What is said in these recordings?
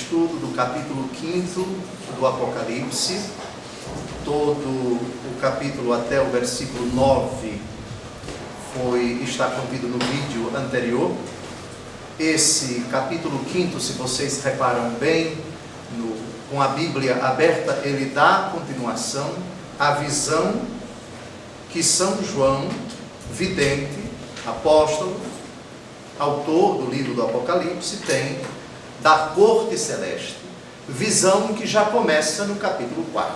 estudo do capítulo 5 do Apocalipse. Todo o capítulo até o versículo 9 está contido no vídeo anterior. Esse capítulo 5, se vocês reparam bem, com a Bíblia aberta, ele dá continuação à visão que São João, vidente, apóstolo, autor do livro do Apocalipse, tem da corte celeste, visão que já começa no capítulo 4.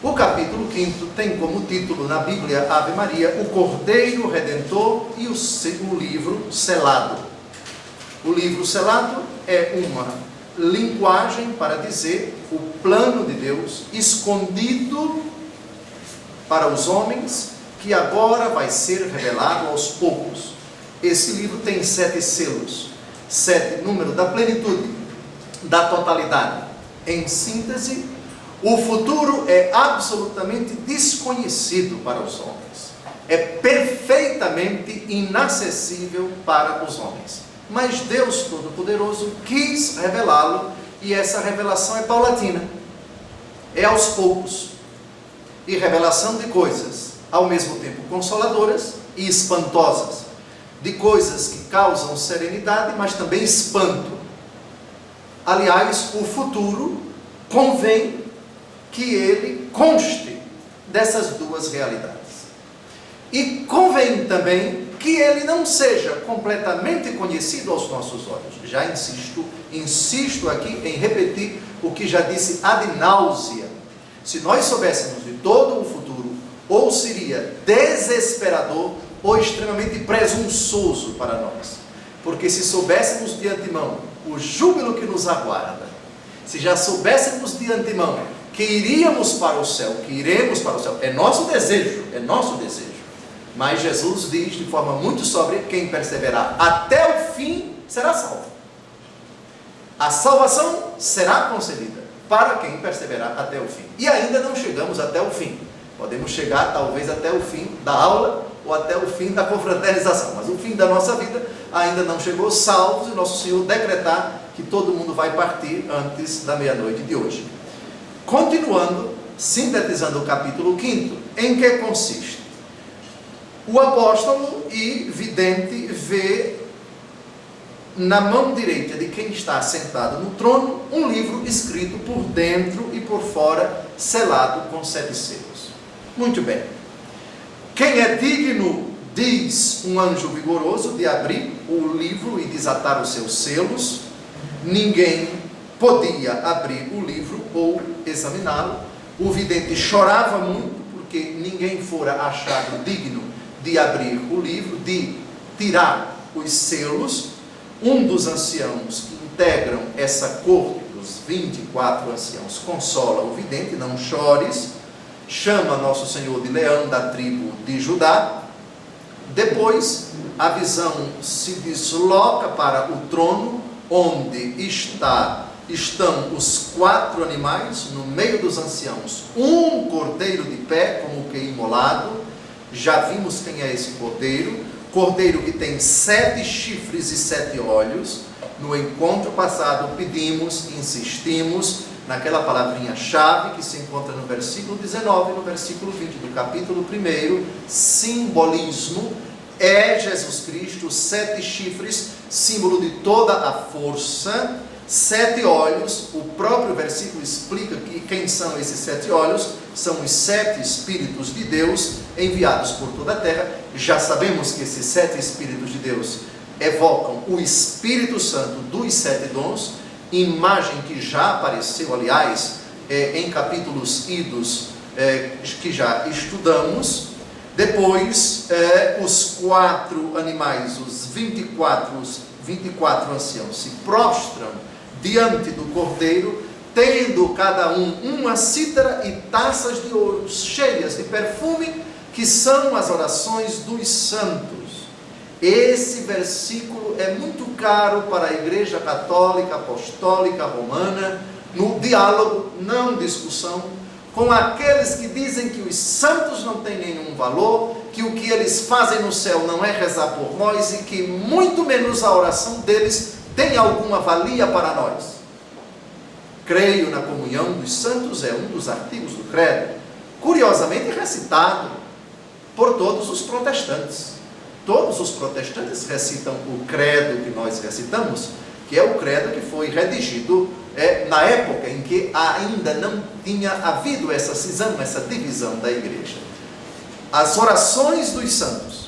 O capítulo 5 tem como título na Bíblia Ave Maria, o Cordeiro Redentor e o livro selado. O livro selado é uma linguagem para dizer o plano de Deus escondido para os homens, que agora vai ser revelado aos poucos. Esse livro tem 7 selos, 7 números da plenitude, da totalidade. Em síntese, o futuro é absolutamente desconhecido para os homens. É perfeitamente inacessível para os homens. Mas Deus Todo-Poderoso quis revelá-lo, e essa revelação é paulatina. É aos poucos. E revelação de coisas, ao mesmo tempo consoladoras e espantosas. De coisas que causam serenidade, mas também espanto. Aliás, o futuro convém que ele conste dessas duas realidades. E convém também que ele não seja completamente conhecido aos nossos olhos. Já insisto aqui em repetir o que já disse ad náusea. Se nós soubéssemos de todo o futuro, ou seria desesperador ou extremamente presunçoso para nós. Porque se soubéssemos de antemão o júbilo que nos aguarda, se já soubéssemos de antemão que iríamos para o céu, que iremos para o céu, é nosso desejo, mas Jesus diz de forma muito sóbria: quem perseverar até o fim será salvo. A salvação será concedida para quem perseverar até o fim. E ainda não chegamos até o fim. Podemos chegar talvez até o fim da aula ou até o fim da confraternização, mas o fim da nossa vida ainda não chegou, salvo se nosso Senhor decretar que todo mundo vai partir antes da meia-noite de hoje. Continuando, sintetizando o capítulo 5, em que consiste? O apóstolo e vidente vê na mão direita de quem está sentado no trono um livro escrito por dentro e por fora, selado com 7 selos. Muito bem. Quem é digno, diz um anjo vigoroso, de abrir o livro e desatar os seus selos? Ninguém podia abrir o livro ou examiná-lo. O vidente chorava muito, porque ninguém fora achado digno de abrir o livro, de tirar os selos. Um dos anciãos que integram essa corte, dos 24 anciãos, consola o vidente: não chores. Chama Nosso Senhor de Leão da tribo de Judá. Depois, a visão se desloca para o trono, onde estão os 4 animais, no meio dos anciãos, um cordeiro de pé, como que imolado. Já vimos quem é esse cordeiro. Cordeiro que tem 7 chifres e 7 olhos. No encontro passado pedimos, insistimos naquela palavrinha-chave que se encontra no versículo 19 e no versículo 20 do capítulo 1, simbolismo. É Jesus Cristo, 7 chifres, símbolo de toda a força, 7 olhos. O próprio versículo explica que quem são esses 7 olhos. São os 7 Espíritos de Deus enviados por toda a terra. Já sabemos que esses 7 Espíritos de Deus evocam o Espírito Santo dos 7 dons, imagem que já apareceu, aliás, em capítulos idos que já estudamos. Depois, os 4 animais, os 24 anciãos, se prostram diante do Cordeiro, tendo cada uma cítara e taças de ouro cheias de perfume, que são as orações dos santos. Esse versículo é muito caro para a Igreja Católica, Apostólica, Romana, no diálogo, não discussão, com aqueles que dizem que os santos não têm nenhum valor, que o que eles fazem no céu não é rezar por nós e que muito menos a oração deles tem alguma valia para nós. Creio na comunhão dos santos é um dos artigos do credo, curiosamente recitado por todos os protestantes. Todos os protestantes recitam o credo que nós recitamos, que é o credo que foi redigido na época em que ainda não tinha havido essa cisão, essa divisão da igreja. As orações dos santos.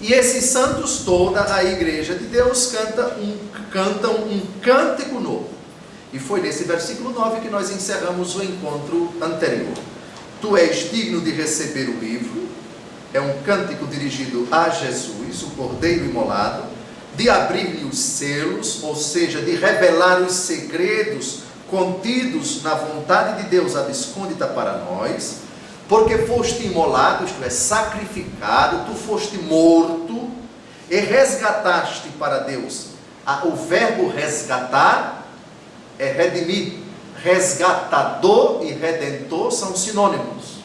E esses santos, toda a igreja de Deus cantam um cântico novo. E foi nesse versículo 9 que nós encerramos o encontro anterior. Tu és digno de receber o livro. É um cântico dirigido a Jesus, o Cordeiro imolado, de abrir-lhe os selos, ou seja, de revelar os segredos contidos na vontade de Deus abscôndita para nós, porque foste imolado, isto é, sacrificado, tu foste morto e resgataste para Deus. O verbo resgatar é redimir. Resgatador e redentor são sinônimos.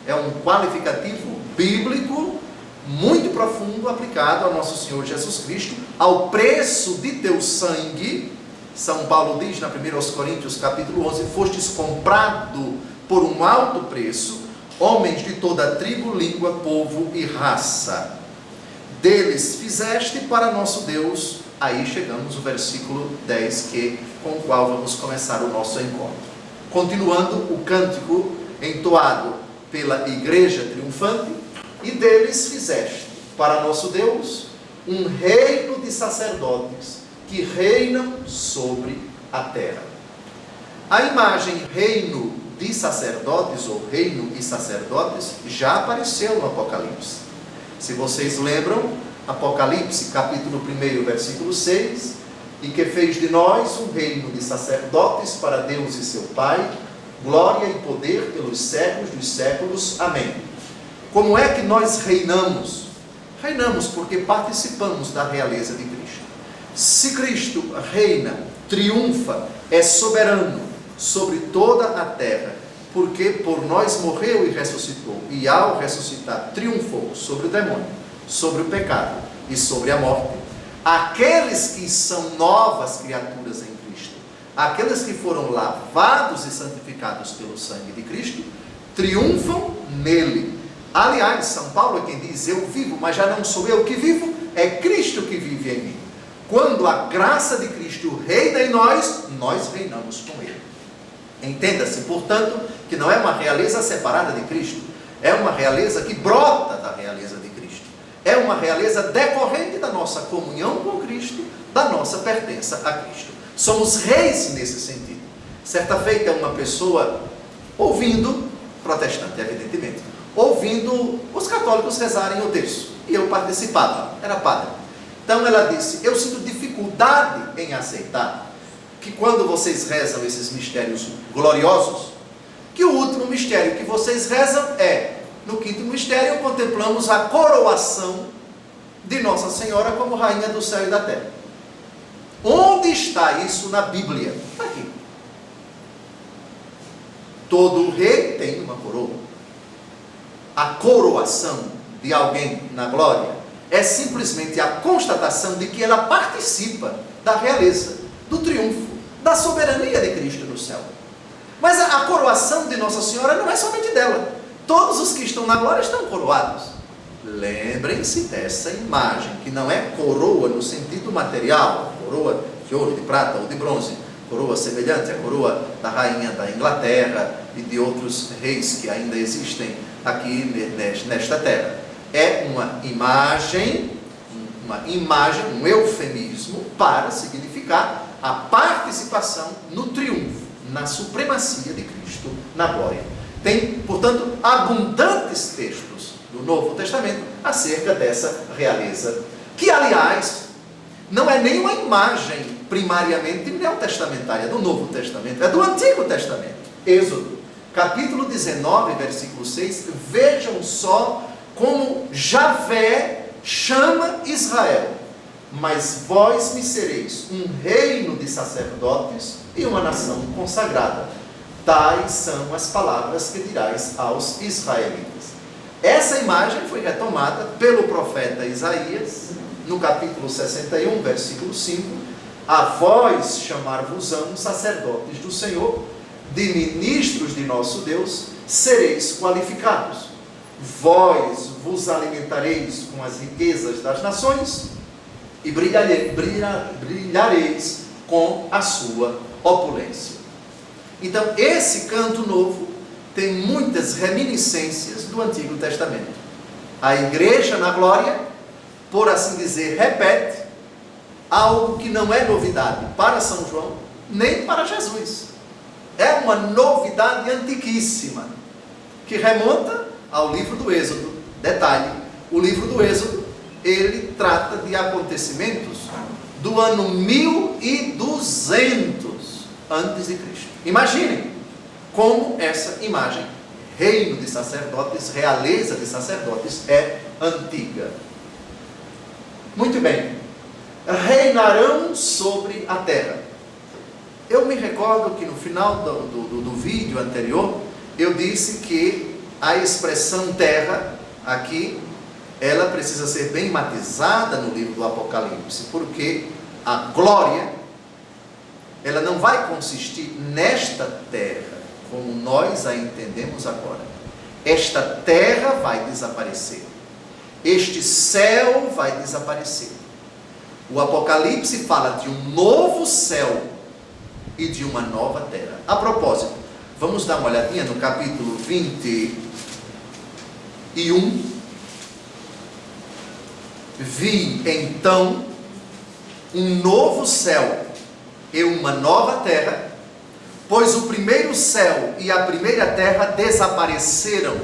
É um qualificativo bíblico muito profundo aplicado ao nosso Senhor Jesus Cristo, ao preço de teu sangue. São Paulo diz na 1 Coríntios capítulo 11, fostes comprado por um alto preço, homens de toda a tribo, língua, povo e raça. Deles fizeste para nosso Deus. Aí chegamos ao versículo 10, com o qual vamos começar o nosso encontro. Continuando o cântico entoado pela igreja triunfante, e deles fizeste para nosso Deus um reino de sacerdotes que reinam sobre a terra. A imagem reino de sacerdotes ou reino e sacerdotes já apareceu no Apocalipse. Se vocês lembram, Apocalipse capítulo 1, versículo 6, e que fez de nós um reino de sacerdotes para Deus e seu Pai, glória e poder pelos séculos dos séculos. Amém. Como é que nós reinamos? Reinamos porque participamos da realeza de Cristo. Se Cristo reina, triunfa, é soberano sobre toda a terra, porque por nós morreu e ressuscitou, e ao ressuscitar triunfou sobre o demônio, sobre o pecado e sobre a morte, aqueles que são novas criaturas em Cristo, aqueles que foram lavados e santificados pelo sangue de Cristo, triunfam nele. Aliás, São Paulo é quem diz, eu vivo, mas já não sou eu que vivo, é Cristo que vive em mim. Quando a graça de Cristo reina em nós, nós reinamos com Ele. Entenda-se, portanto, que não é uma realeza separada de Cristo, é uma realeza que brota da realeza de Cristo. É uma realeza decorrente da nossa comunhão com Cristo, da nossa pertença a Cristo. Somos reis nesse sentido. Certa feita, uma pessoa ouvindo, protestante evidentemente, ouvindo os católicos rezarem o terço, e eu participava, era padre. Então ela disse, eu sinto dificuldade em aceitar que quando vocês rezam esses mistérios gloriosos, que o último mistério que vocês rezam no quinto mistério, contemplamos a coroação de Nossa Senhora como Rainha do Céu e da Terra. Onde está isso na Bíblia? Está aqui. Todo rei tem uma coroa. A coroação de alguém na glória é simplesmente a constatação de que ela participa da realeza, do triunfo, da soberania de Cristo no céu. Mas a coroação de Nossa Senhora não é somente dela. Todos os que estão na glória estão coroados. Lembrem-se dessa imagem, que não é coroa no sentido material, coroa de ouro, de prata ou de bronze, coroa semelhante à coroa da rainha da Inglaterra e de outros reis que ainda existem aqui nesta terra. É uma imagem, um eufemismo para significar a participação no triunfo, na supremacia de Cristo na glória. Tem, portanto, abundantes textos do Novo Testamento acerca dessa realeza, que, aliás, não é nem uma imagem primariamente neotestamentária do Novo Testamento, é do Antigo Testamento. Êxodo, capítulo 19, versículo 6, vejam só como Javé chama Israel. Mas vós me sereis um reino de sacerdotes e uma nação consagrada. Tais são as palavras que dirás aos israelitas. Essa imagem foi retomada pelo profeta Isaías, no capítulo 61, versículo 5, A vós chamar-vos-ão sacerdotes do Senhor, de ministros de nosso Deus, sereis qualificados. Vós vos alimentareis com as riquezas das nações, e brilhareis com a sua opulência. Então, esse canto novo tem muitas reminiscências do Antigo Testamento. A igreja na glória, por assim dizer, repete algo que não é novidade para São João, nem para Jesus. É uma novidade antiquíssima, que remonta ao livro do Êxodo. Detalhe, o livro do Êxodo, ele trata de acontecimentos do ano 1200 antes de Cristo. Imaginem como essa imagem, reino de sacerdotes, realeza de sacerdotes, é antiga. Muito bem. Reinarão sobre a terra. Eu me recordo que no final do vídeo anterior, eu disse que a expressão terra, aqui, ela precisa ser bem matizada no livro do Apocalipse, porque a glória, ela não vai consistir nesta terra, como nós a entendemos agora. Esta terra vai desaparecer. Este céu vai desaparecer. O Apocalipse fala de um novo céu e de uma nova terra. A propósito, vamos dar uma olhadinha no capítulo 21. Vi então um novo céu e uma nova terra, pois o primeiro céu e a primeira terra desapareceram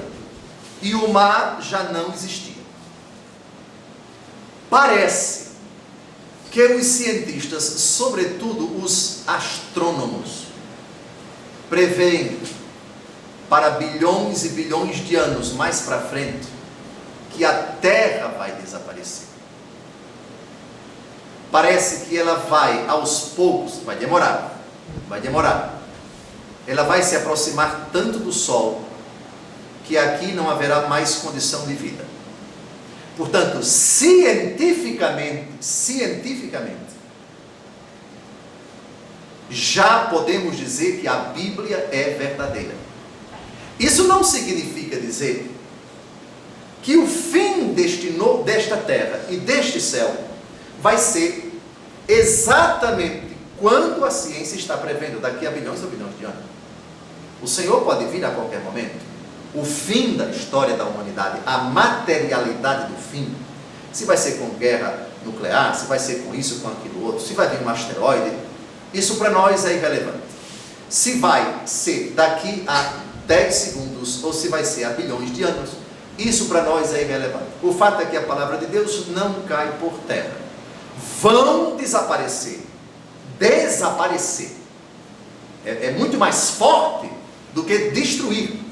e o mar já não existia. Parece que os cientistas, sobretudo os astrônomos, preveem para bilhões e bilhões de anos mais para frente que a Terra vai desaparecer. Parece que ela vai aos poucos, vai demorar. Ela vai se aproximar tanto do Sol que aqui não haverá mais condição de vida. Portanto, cientificamente, já podemos dizer que a Bíblia é verdadeira. Isso não significa dizer que o fim desta terra e deste céu vai ser exatamente quando a ciência está prevendo, daqui a bilhões ou bilhões de anos. O Senhor pode vir a qualquer momento. O fim da história da humanidade, a materialidade do fim, se vai ser com guerra nuclear, se vai ser com isso, com aquilo outro, se vai vir um asteroide, isso para nós é irrelevante. Se vai ser daqui a 10 segundos ou se vai ser a bilhões de anos, isso para nós é irrelevante. O fato é que a palavra de Deus não cai por terra. Vão desaparecer. É muito mais forte do que destruir.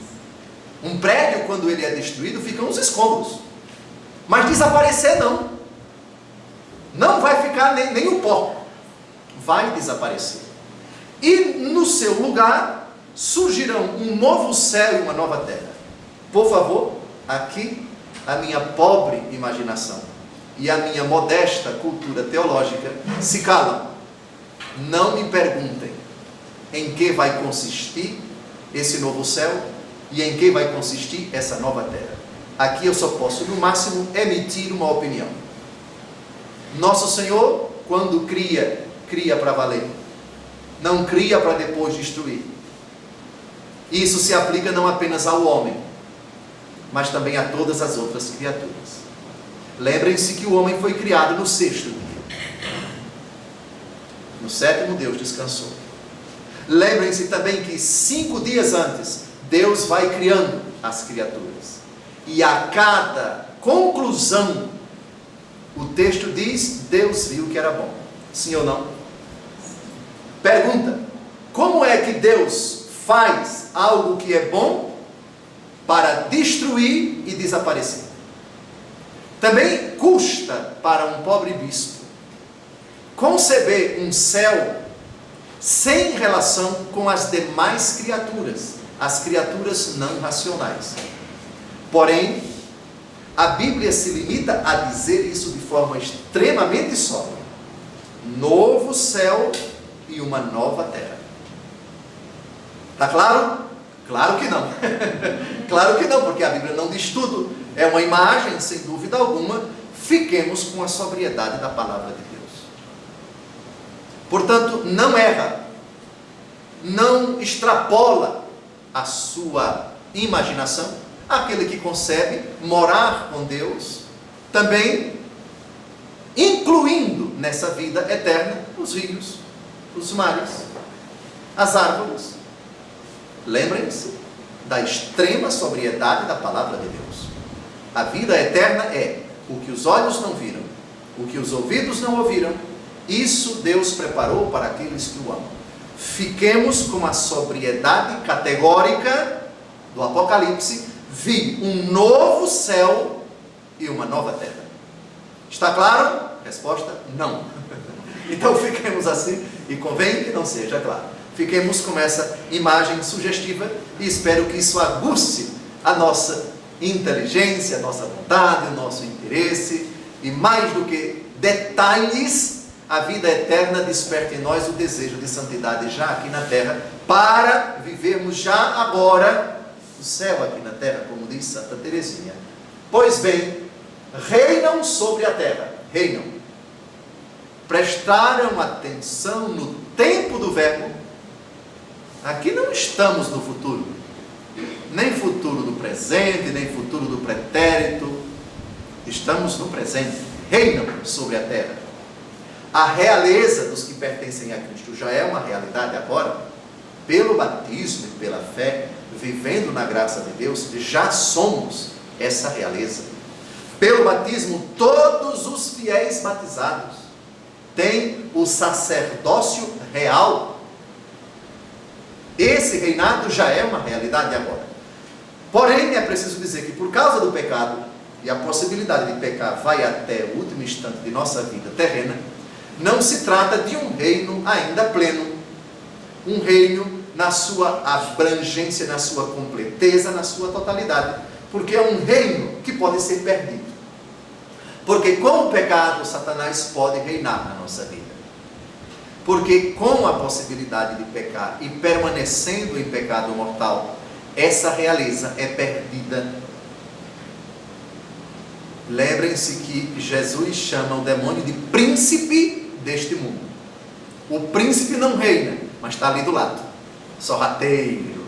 Um prédio, quando ele é destruído, ficam os escombros. Mas desaparecer não. Não vai ficar nem o pó. Vai desaparecer. E no seu lugar surgirão um novo céu e uma nova terra. Por favor, aqui a minha pobre imaginação e a minha modesta cultura teológica se calam. Não me perguntem em que vai consistir esse novo céu e em que vai consistir essa nova terra. Aqui eu só posso, no máximo, emitir uma opinião. Nosso Senhor, quando cria para valer. Não cria para depois destruir. Isso se aplica não apenas ao homem, mas também a todas as outras criaturas. Lembrem-se que o homem foi criado no 6º dia. No 7º, Deus descansou. Lembrem-se também que 5 dias antes, Deus vai criando as criaturas. E a cada conclusão, o texto diz, Deus viu que era bom. Sim ou não? Pergunta, como é que Deus faz algo que é bom para destruir e desaparecer? Também custa para um pobre bispo conceber um céu sem relação com as demais criaturas, as criaturas não racionais. Porém, a Bíblia se limita a dizer isso de forma extremamente sóbria. novo céu e uma nova terra. Está claro? Claro que não. Claro que não, porque a Bíblia não diz tudo. É uma imagem, sem dúvida alguma. Fiquemos com a sobriedade da palavra de Deus. Portanto, não erra, não extrapola a sua imaginação. Aquele que concebe morar com Deus, também incluindo nessa vida eterna os rios, os mares, as árvores. Lembrem-se da extrema sobriedade da palavra de Deus. A vida eterna é o que os olhos não viram, o que os ouvidos não ouviram. Isso Deus preparou para aqueles que o amam. Fiquemos com a sobriedade categórica do Apocalipse. Vi um novo céu e uma nova terra. Está claro? Resposta: não. Então fiquemos assim, e convém que não seja claro. Fiquemos com essa imagem sugestiva e espero que isso aguce a nossa inteligência, a nossa vontade, o nosso interesse, e mais do que detalhes, a vida eterna desperta em nós o desejo de santidade já aqui na terra, para vivermos já agora o céu aqui na terra, como diz Santa Teresinha. Pois bem, reinam sobre a terra, reinam. Prestaram atenção no tempo do verbo. Aqui não estamos no futuro, nem futuro do presente, nem futuro do pretérito. Estamos no presente. Reinam sobre a terra. A realeza dos que pertencem a Cristo já é uma realidade agora. Pelo batismo e pela fé, vivendo na graça de Deus, já somos essa realeza. Pelo batismo, todos os fiéis batizados têm o sacerdócio real. Esse reinado já é uma realidade agora. Porém, é preciso dizer que por causa do pecado, e a possibilidade de pecar vai até o último instante de nossa vida terrena, não se trata de um reino ainda pleno, um reino na sua abrangência, na sua completeza, na sua totalidade, porque é um reino que pode ser perdido. Porque com o pecado, Satanás pode reinar na nossa vida. Porque com a possibilidade de pecar e permanecendo em pecado mortal, essa realeza é perdida. Lembrem-se que Jesus chama o demônio de príncipe deste mundo. O príncipe não reina, mas está ali do lado, sorrateiro,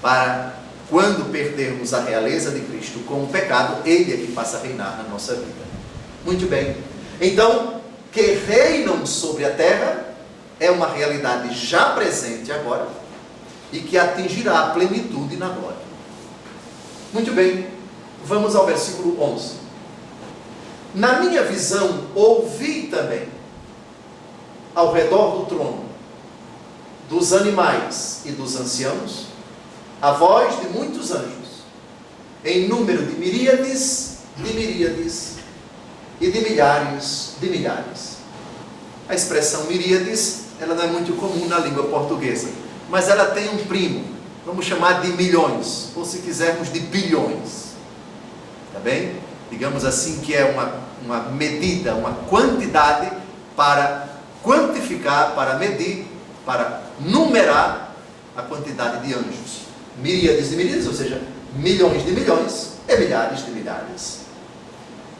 para quando perdermos a realeza de Cristo com o pecado, ele é que passa a reinar na nossa vida. Muito bem. Então, que reinam sobre a terra é uma realidade já presente agora e que atingirá a plenitude na glória. Muito bem. Vamos ao versículo 11. Na minha visão, ouvi também, ao redor do trono, dos animais e dos anciãos, a voz de muitos anjos, em número de miríades e de milhares de milhares. A expressão miríades, ela não é muito comum na língua portuguesa, mas ela tem um primo, vamos chamar de milhões, ou se quisermos de bilhões. Está bem? Digamos assim que é uma medida, uma quantidade para quantificar, para medir, para numerar a quantidade de anjos. Miríades de miríades, ou seja, milhões de milhões e milhares de milhares.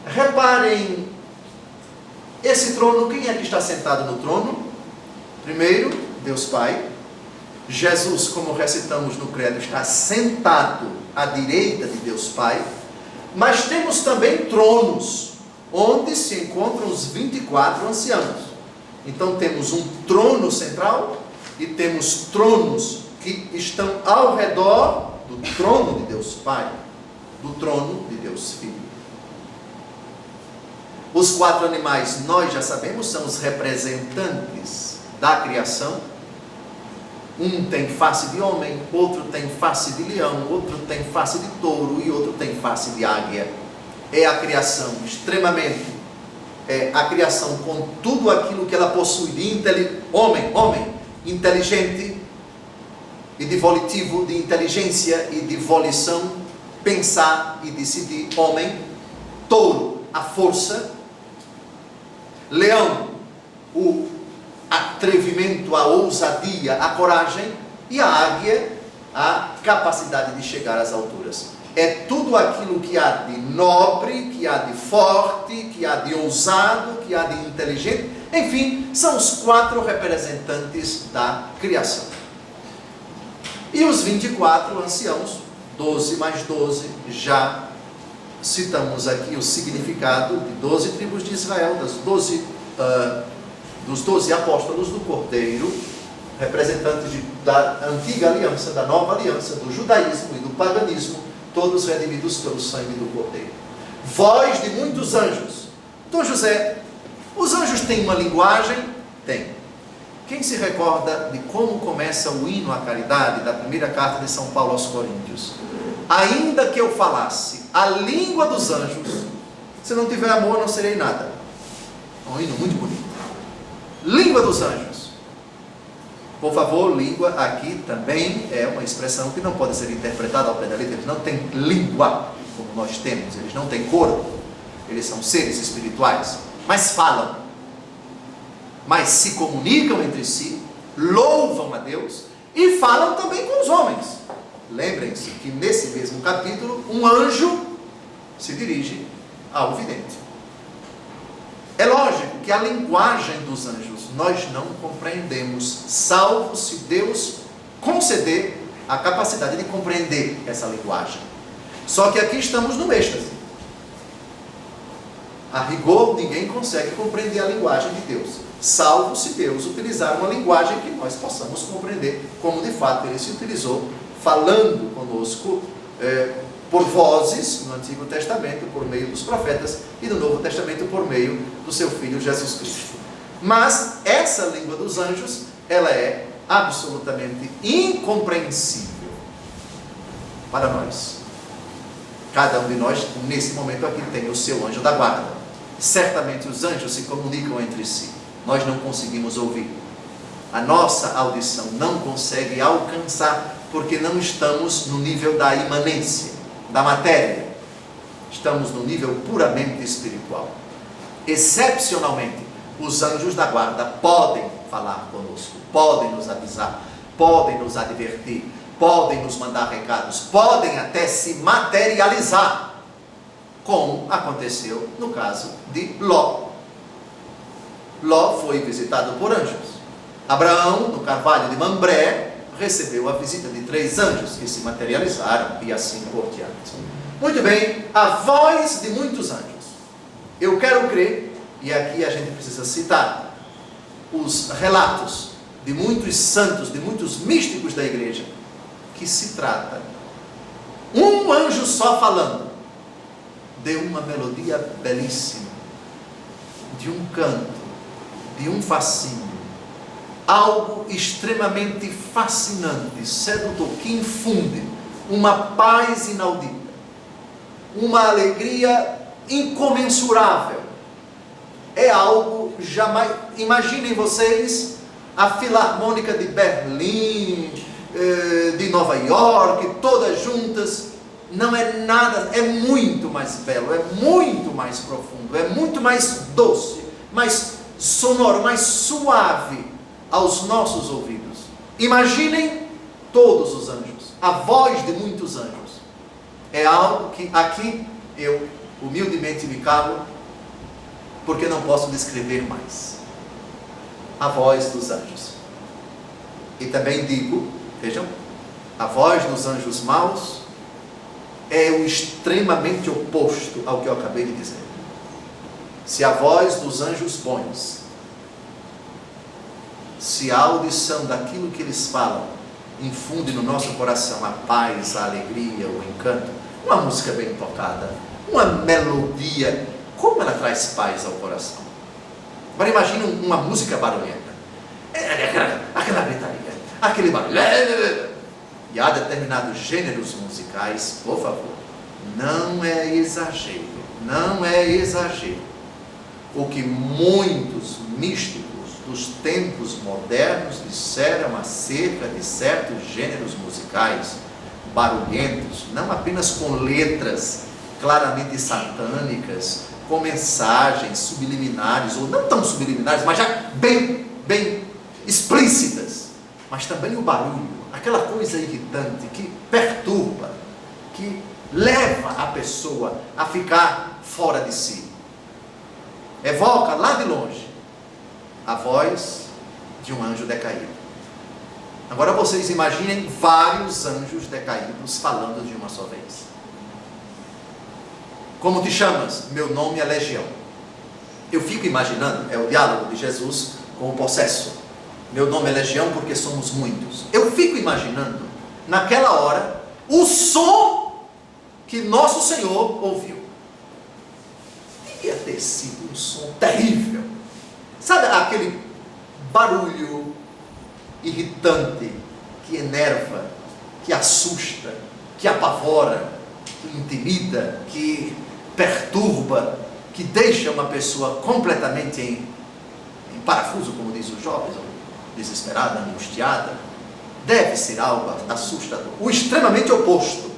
Reparem, esse trono, quem é que está sentado no trono? Primeiro, Deus Pai. Jesus, como recitamos no credo, está sentado à direita de Deus Pai. Mas temos também tronos, onde se encontram os 24 anciãos. Então temos um trono central e temos tronos que estão ao redor do trono de Deus Pai, do trono de Deus Filho. Os 4 animais, nós já sabemos, são os representantes da criação. Um tem face de homem, outro tem face de leão, outro tem face de touro e outro tem face de águia. É a criação extremamente, é a criação com tudo aquilo que ela possui de homem, inteligente e de volitivo, de inteligência e de volição, pensar e decidir, homem. Touro, a força. Leão, o atrevimento, a ousadia, a coragem, e a águia, a capacidade de chegar às alturas. É tudo aquilo que há de nobre, que há de forte, que há de ousado, que há de inteligente. Enfim, são os 4 representantes da criação. E os 24 anciãos, 12 mais 12, já citamos aqui o significado de 12 tribos de Israel, dos 12 apóstolos do Cordeiro, representantes da antiga aliança, da nova aliança, do judaísmo e do paganismo, todos redimidos pelo sangue do Cordeiro. Voz de muitos anjos. Dom José, os anjos têm uma linguagem? Tem. Quem se recorda de como começa o hino à caridade da primeira carta de São Paulo aos Coríntios? Ainda que eu falasse a língua dos anjos, se não tiver amor não serei nada. É um hino muito bonito. Língua dos anjos. Por favor, língua aqui também é uma expressão que não pode ser interpretada ao pé da letra. Eles não têm língua como nós temos, eles não têm corpo, eles são seres espirituais, mas falam, mas se comunicam entre si, louvam a Deus e falam também com os homens. Lembrem-se que nesse mesmo capítulo um anjo se dirige ao vidente. É lógico que a linguagem dos anjos nós não compreendemos, salvo se Deus conceder a capacidade de compreender essa linguagem. Só que aqui estamos no êxtase. A rigor, ninguém consegue compreender a linguagem de Deus, salvo se Deus utilizar uma linguagem que nós possamos compreender, como de fato Ele se utilizou, falando conosco por vozes no Antigo Testamento, por meio dos profetas, e no Novo Testamento por meio do seu Filho Jesus Cristo. Mas essa língua dos anjos, ela é absolutamente incompreensível para nós. Cada um de nós, nesse momento aqui, tem o seu anjo da guarda. Certamente os anjos se comunicam entre si. Nós não conseguimos ouvir. A nossa audição não consegue alcançar, porque não estamos no nível da imanência, da matéria. Estamos no nível puramente espiritual. Excepcionalmente, os anjos da guarda podem falar conosco, podem nos avisar, podem nos advertir, podem nos mandar recados, podem até se materializar, como aconteceu no caso de Ló. Ló foi visitado por anjos. Abraão, no carvalho de Mambré, recebeu a visita de 3 anjos que se materializaram e assim por diante. Muito bem, a voz de muitos anjos. Eu quero crer, e aqui a gente precisa citar os relatos de muitos santos, de muitos místicos da igreja, que se trata um anjo só falando de uma melodia belíssima, de um canto, de um fascínio, algo extremamente fascinante, sedutor, que infunde uma paz inaudita, uma alegria incomensurável. É algo jamais... Imaginem vocês a Filarmônica de Berlim, de Nova York, todas juntas. Não é nada, é muito mais belo, é muito mais profundo, é muito mais doce, mais sonoro, mais suave aos nossos ouvidos. Imaginem todos os anjos, a voz de muitos anjos. É algo que aqui eu humildemente me calo, porque não posso descrever mais. A voz dos anjos. E também digo, vejam, a voz dos anjos maus é o extremamente oposto ao que eu acabei de dizer. Se a voz dos anjos bons, se a audição daquilo que eles falam infunde no nosso coração a paz, a alegria, o encanto, uma música bem tocada, uma melodia, como ela traz paz ao coração. Agora imagina uma música barulhenta, aquela gritaria, aquele barulho. E há determinados gêneros musicais, por favor, não é exagero, não é exagero, o que muitos místicos dos tempos modernos disseram acerca de certos gêneros musicais barulhentos, não apenas com letras claramente satânicas, com mensagens subliminares, ou não tão subliminares, mas já bem explícitas. Mas também o barulho, aquela coisa irritante que perturba, que leva a pessoa a ficar fora de si. Evoca lá de longe a voz de um anjo decaído. Agora vocês imaginem vários anjos decaídos falando de uma só vez. Como te chamas? Meu nome é Legião. Eu fico imaginando, é o diálogo de Jesus com o possesso. Meu nome é Legião porque somos muitos. Eu fico imaginando, naquela hora, o som que nosso Senhor ouviu. Devia ter sido um som terrível. Sabe aquele barulho irritante, que enerva, que assusta, que apavora, que intimida, que perturba, que deixa uma pessoa completamente em parafuso, como diz os jovens, desesperada, angustiada. Deve ser algo assustador, o extremamente oposto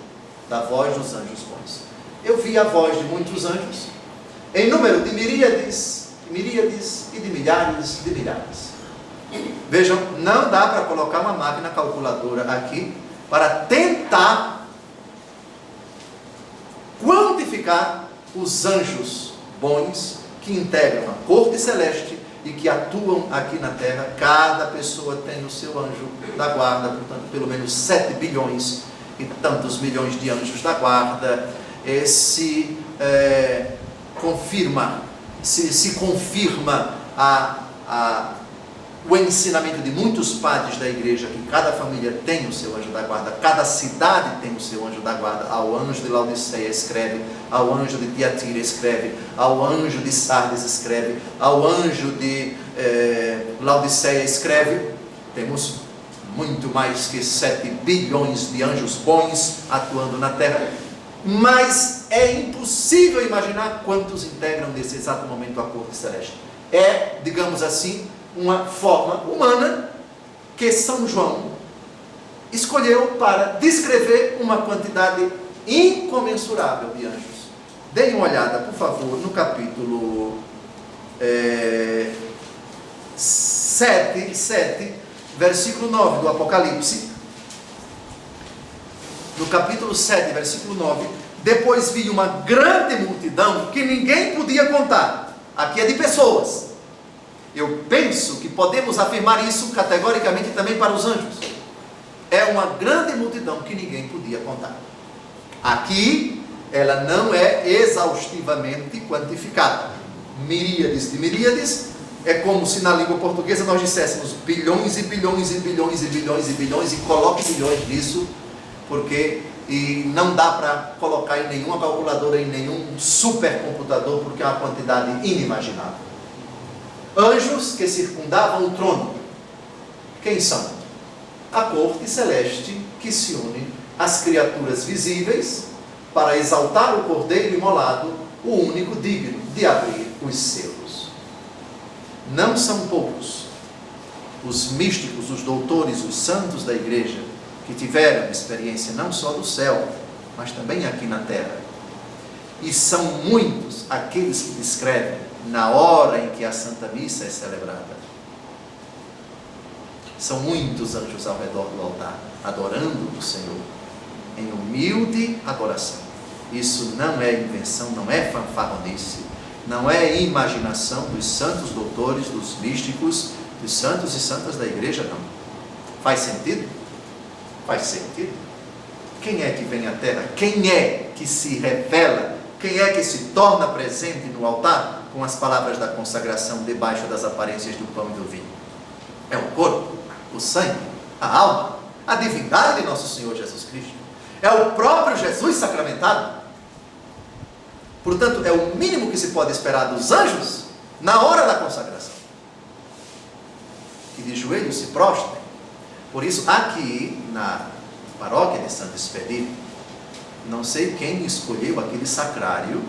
da voz dos anjos bons. Eu vi a voz de muitos anjos, em número de miríades e de milhares de milhares. Vejam, não dá para colocar uma máquina calculadora aqui para tentar quantificar os anjos bons que integram a corte celeste e que atuam aqui na terra. Cada pessoa tem o seu anjo da guarda, portanto, pelo menos 7 bilhões e tantos milhões de anjos da guarda. Se confirma o ensinamento de muitos padres da igreja, que cada família tem o seu anjo da guarda, cada cidade tem o seu anjo da guarda. Ao anjo de Laodiceia escreve, ao anjo de Tiatira escreve, ao anjo de Sardes escreve, ao anjo de Laodiceia escreve. Temos muito mais que 7 bilhões de anjos bons atuando na terra, mas é impossível imaginar quantos integram nesse exato momento a corte celeste. É, digamos assim, uma forma humana que São João escolheu para descrever uma quantidade incomensurável de anjos. Deem uma olhada, por favor, no capítulo 7, versículo 9 do Apocalipse. No capítulo 7, versículo 9: depois vi uma grande multidão que ninguém podia contar. Aqui é de pessoas. Eu penso que podemos afirmar isso categoricamente também para os anjos. É uma grande multidão que ninguém podia contar. Aqui, ela não é exaustivamente quantificada. Miríades de miríades, é como se na língua portuguesa nós disséssemos bilhões e bilhões e bilhões e bilhões e bilhões, e coloque bilhões nisso, porque não dá para colocar em nenhuma calculadora, em nenhum supercomputador, porque é uma quantidade inimaginável. Anjos que circundavam o trono. Quem são? A corte celeste que se une às criaturas visíveis para exaltar o Cordeiro imolado, o único digno de abrir os selos. Não são poucos os místicos, os doutores, os santos da igreja que tiveram experiência não só do céu, mas também aqui na terra. E são muitos aqueles que descrevem na hora em que a Santa Missa é celebrada. São muitos anjos ao redor do altar, adorando o Senhor, em humilde adoração. Isso não é invenção, não é fanfarronice, não é imaginação dos santos doutores, dos místicos, dos santos e santas da igreja, não. Faz sentido? Faz sentido. Quem é que vem à terra? Quem é que se revela? Quem é que se torna presente no altar com as palavras da consagração debaixo das aparências do pão e do vinho? É o corpo, o sangue, a alma, a divindade de nosso Senhor Jesus Cristo. É o próprio Jesus sacramentado. Portanto, é o mínimo que se pode esperar dos anjos na hora da consagração, que de joelhos se prostrem. Por isso, aqui na paróquia de Santo Expedito, não sei quem escolheu aquele sacrário,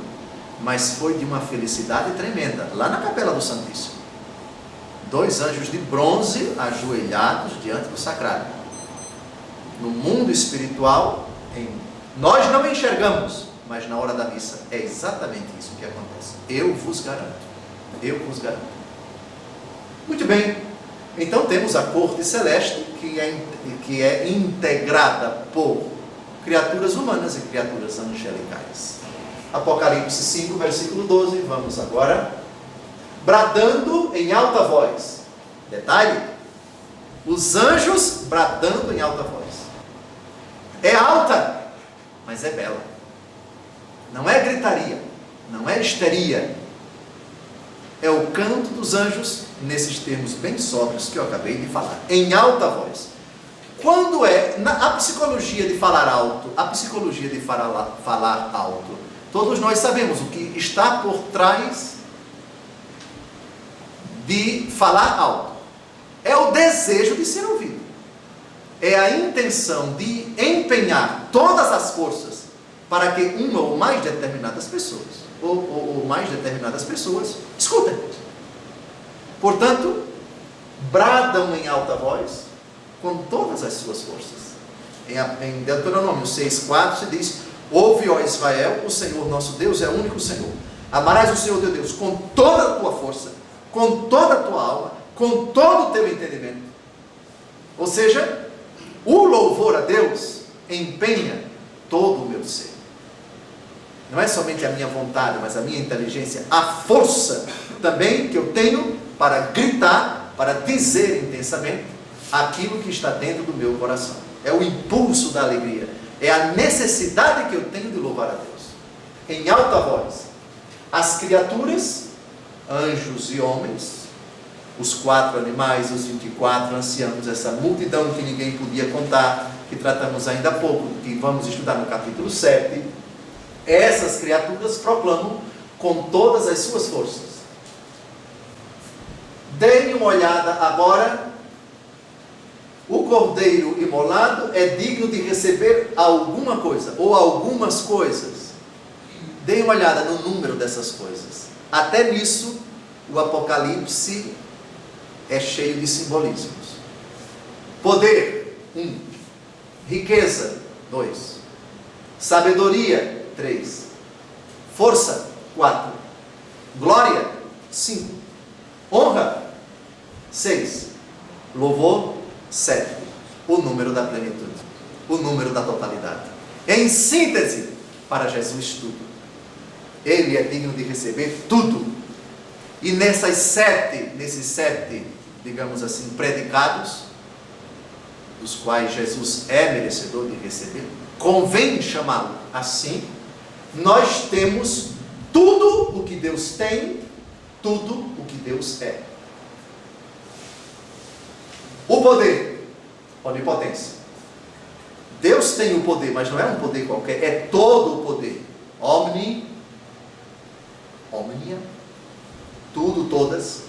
mas foi de uma felicidade tremenda, lá na Capela do Santíssimo. 2 anjos de bronze ajoelhados diante do sacrário. No mundo espiritual, nós não enxergamos, mas na hora da missa é exatamente isso que acontece. Eu vos garanto. Eu vos garanto. Muito bem. Então temos a corte celeste que é integrada por criaturas humanas e criaturas angelicais. Apocalipse 5, versículo 12. Vamos agora. Bradando em alta voz. Detalhe. Os anjos bradando em alta voz. É alta, mas é bela. Não é gritaria, não é histeria. É o canto dos anjos, nesses termos bem sóbrios que eu acabei de falar. Em alta voz. Quando a psicologia de falar alto, a psicologia de falar alto, todos nós sabemos o que está por trás de falar alto. É o desejo de ser ouvido. É a intenção de empenhar todas as forças para que uma ou mais determinadas pessoas, ou mais determinadas pessoas, escutem. Portanto, bradam em alta voz com todas as suas forças. Em Deuteronômio 6,4 se diz: ouve, ó Israel, o Senhor nosso Deus é o único Senhor. Amarás o Senhor teu Deus com toda a tua força, com toda a tua alma, com todo o teu entendimento. Ou seja, o louvor a Deus empenha todo o meu ser. Não é somente a minha vontade, mas a minha inteligência, a força também que eu tenho para gritar, para dizer intensamente aquilo que está dentro do meu coração. É o impulso da alegria, é a necessidade que eu tenho de louvar a Deus. Em alta voz, as criaturas, anjos e homens, os 4 animais, os 24 anciãos, essa multidão que ninguém podia contar, que tratamos ainda há pouco, que vamos estudar no capítulo 7, essas criaturas proclamam com todas as suas forças. Deem uma olhada agora. O cordeiro imolado é digno de receber alguma coisa, ou algumas coisas. Deem uma olhada no número dessas coisas. Até nisso, o Apocalipse é cheio de simbolismos. Poder, 1. Riqueza, 2. Sabedoria, 3. Força, 4. Glória, 5. Honra, 6. Louvor, 7. O número da plenitude, o número da totalidade. Em síntese, para Jesus tudo. Ele é digno de receber tudo. E nesses sete, digamos assim, predicados, dos quais Jesus é merecedor de receber, convém chamá-lo assim, nós temos tudo o que Deus tem, tudo o que Deus é. O poder, onipotência. Deus tem o poder, mas não é um poder qualquer, é todo o poder. Omnia, tudo, todas.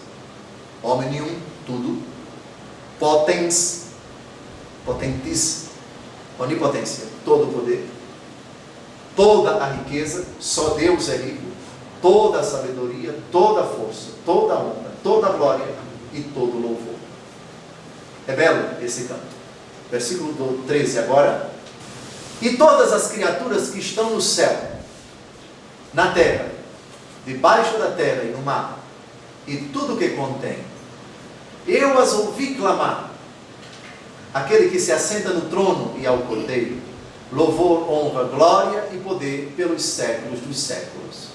Omnium, tudo. Potentis, onipotência, todo o poder. Toda a riqueza, só Deus é rico. Toda a sabedoria, toda a força, toda a honra, toda a glória e todo o louvor. É belo esse canto. Versículo 13 agora. E todas as criaturas que estão no céu, na terra, debaixo da terra e no mar, e tudo o que contém, eu as ouvi clamar, aquele que se assenta no trono e ao cordeiro, louvor, honra, glória e poder pelos séculos dos séculos.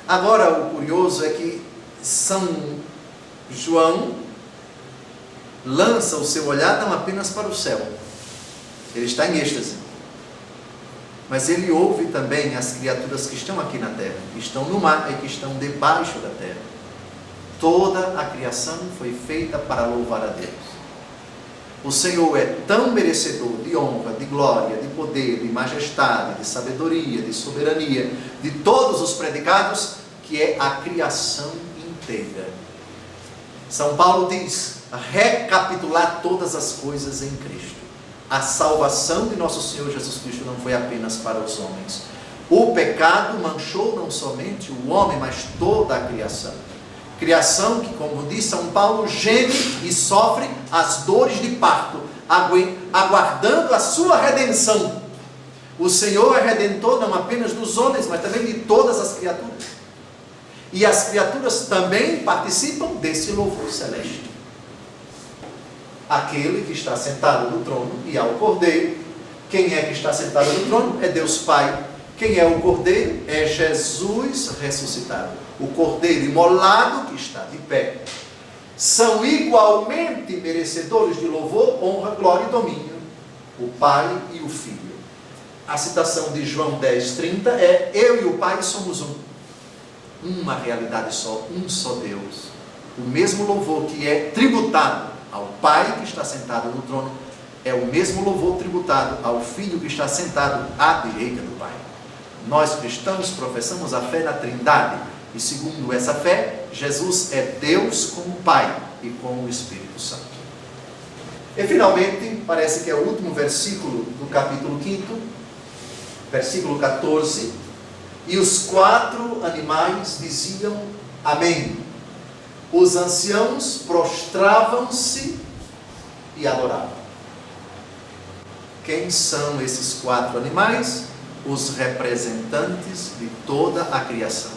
Agora o curioso é que São João lança o seu olhar não apenas para o céu, ele está em êxtase, mas ele ouve também as criaturas que estão aqui na terra, que estão no mar e que estão debaixo da terra. Toda a criação foi feita para louvar a Deus. O Senhor é tão merecedor de honra, de glória, de poder, de majestade, de sabedoria, de soberania, de todos os predicados, que é a criação inteira. São Paulo diz: recapitular todas as coisas em Cristo. A salvação de nosso Senhor Jesus Cristo não foi apenas para os homens. O pecado manchou não somente o homem, mas toda a criação. Criação que, como diz São Paulo, geme e sofre as dores de parto, aguardando a sua redenção. O Senhor é redentor não apenas dos homens, mas também de todas as criaturas. E as criaturas também participam desse louvor celeste. Aquele que está sentado no trono e ao Cordeiro. Quem é que está sentado no trono? É Deus Pai. Quem é o Cordeiro? É Jesus ressuscitado. O Cordeiro imolado que está de pé. São igualmente merecedores de louvor, honra, glória e domínio. O Pai e o Filho. A citação de João 10:30 é: eu e o Pai somos um. Uma realidade só, um só Deus. O mesmo louvor que é tributado ao Pai que está sentado no trono, é o mesmo louvor tributado ao Filho que está sentado à direita do Pai. Nós cristãos professamos a fé na Trindade, e segundo essa fé, Jesus é Deus com o Pai e com o Espírito Santo. E finalmente, parece que é o último versículo do capítulo 5, versículo 14, e os 4 animais diziam amém. Os anciãos prostravam-se e adoravam. Quem são esses 4 animais? Os representantes de toda a criação.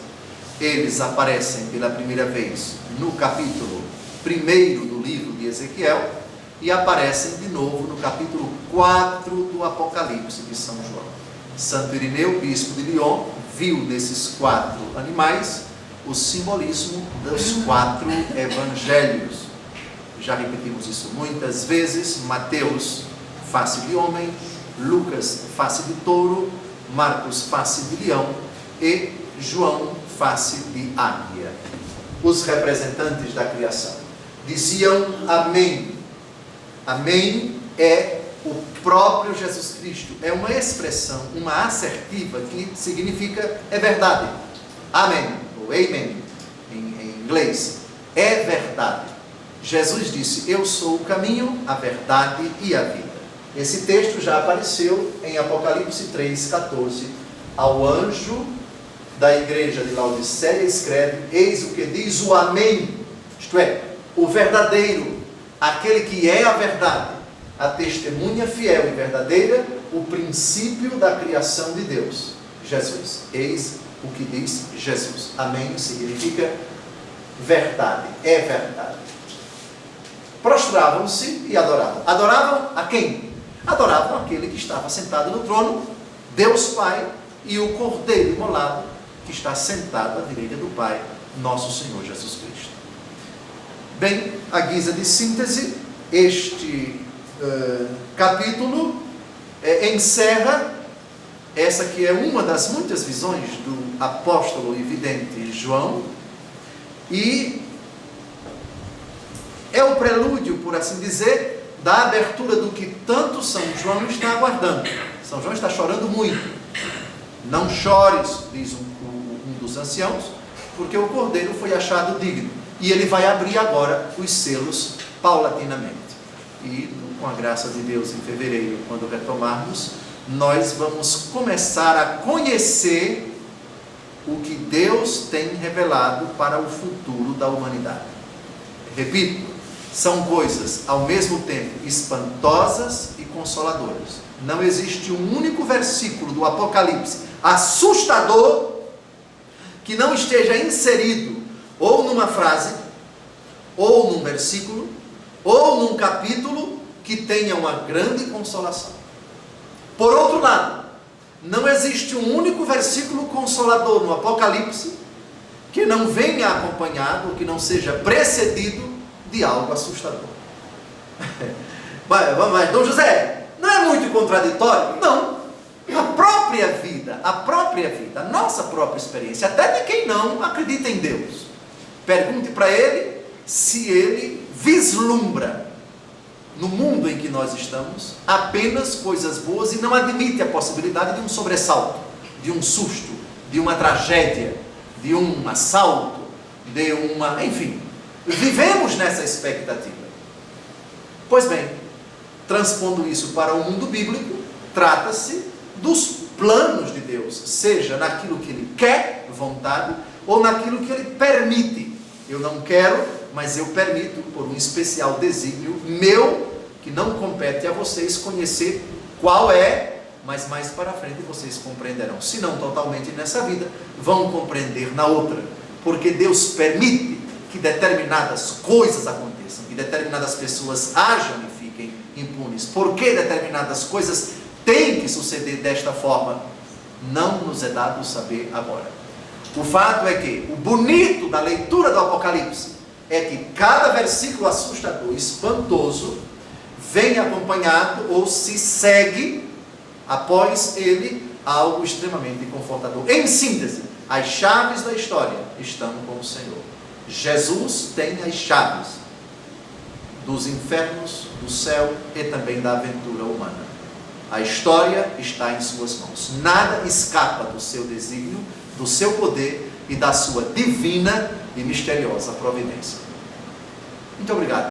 Eles aparecem pela primeira vez no capítulo 1 do livro de Ezequiel e aparecem de novo no capítulo 4 do Apocalipse de São João. Santo Irineu, bispo de Lyon, viu nesses 4 animais o simbolismo dos 4 evangelhos. Já repetimos isso muitas vezes. Mateus, face de homem; Lucas, face de touro; Marcos, face de leão; e João, face de águia. Os representantes da criação diziam amém. Amém é o próprio Jesus Cristo. É uma expressão, uma assertiva que significa é verdade. Amém, ou amen em inglês. É verdade. Jesus disse: eu sou o caminho, a verdade e a vida. Esse texto já apareceu em Apocalipse 3:14. Ao anjo da igreja de Laodiceia escreve: eis o que diz o amém, isto é, o verdadeiro, aquele que é a verdade, a testemunha fiel e verdadeira, o princípio da criação de Deus, Jesus. Eis o que diz Jesus. Amém significa verdade, é verdade. Prostravam-se e adoravam. Adoravam a quem? Adoravam aquele que estava sentado no trono, Deus Pai, e o Cordeiro imolado que está sentado à direita do Pai, nosso Senhor Jesus Cristo. Bem, à guisa de síntese, este capítulo encerra essa que é uma das muitas visões do apóstolo e vidente João, e é o prelúdio, por assim dizer, da abertura do que tanto São João está aguardando. São João está chorando muito. Não chores, diz um dos anciãos, porque o Cordeiro foi achado digno. E ele vai abrir agora os selos paulatinamente. E com a graça de Deus, em fevereiro, quando retomarmos, nós vamos começar a conhecer o que Deus tem revelado para o futuro da humanidade. Repito, são coisas ao mesmo tempo espantosas e consoladoras. Não existe um único versículo do Apocalipse assustador que não esteja inserido ou numa frase, ou num versículo, ou num capítulo que tenha uma grande consolação. Por outro lado, não existe um único versículo consolador no Apocalipse que não venha acompanhado, ou que não seja precedido de algo assustador. Mas, Dom José, não é muito contraditório? Não. A própria vida, a nossa própria experiência, até de quem não acredita em Deus. Pergunte para ele se ele vislumbra no mundo em que nós estamos apenas coisas boas e não admite a possibilidade de um sobressalto, de um susto, de uma tragédia, de um assalto, de uma... enfim, vivemos nessa expectativa. Pois bem, transpondo isso para o mundo bíblico, trata-se dos planos de Deus, seja naquilo que Ele quer, vontade, ou naquilo que Ele permite. Eu não quero, mas eu permito, por um especial desígnio meu, que não compete a vocês conhecer qual é mas mais para frente vocês compreenderão. Se não totalmente nessa vida, vão compreender na outra. Porque Deus permite que determinadas coisas aconteçam, que determinadas pessoas ajam e fiquem impunes. Por que determinadas coisas têm que suceder desta forma? Não nos é dado saber agora. O fato é que o bonito da leitura do Apocalipse é que cada versículo assustador, espantoso, vem acompanhado ou se segue após ele algo extremamente confortador. Em síntese, as chaves da história estão com o Senhor. Jesus tem as chaves dos infernos, do céu e também da aventura humana. A história está em suas mãos. Nada escapa do seu desígnio, do seu poder e da sua divina e misteriosa providência. Muito obrigado.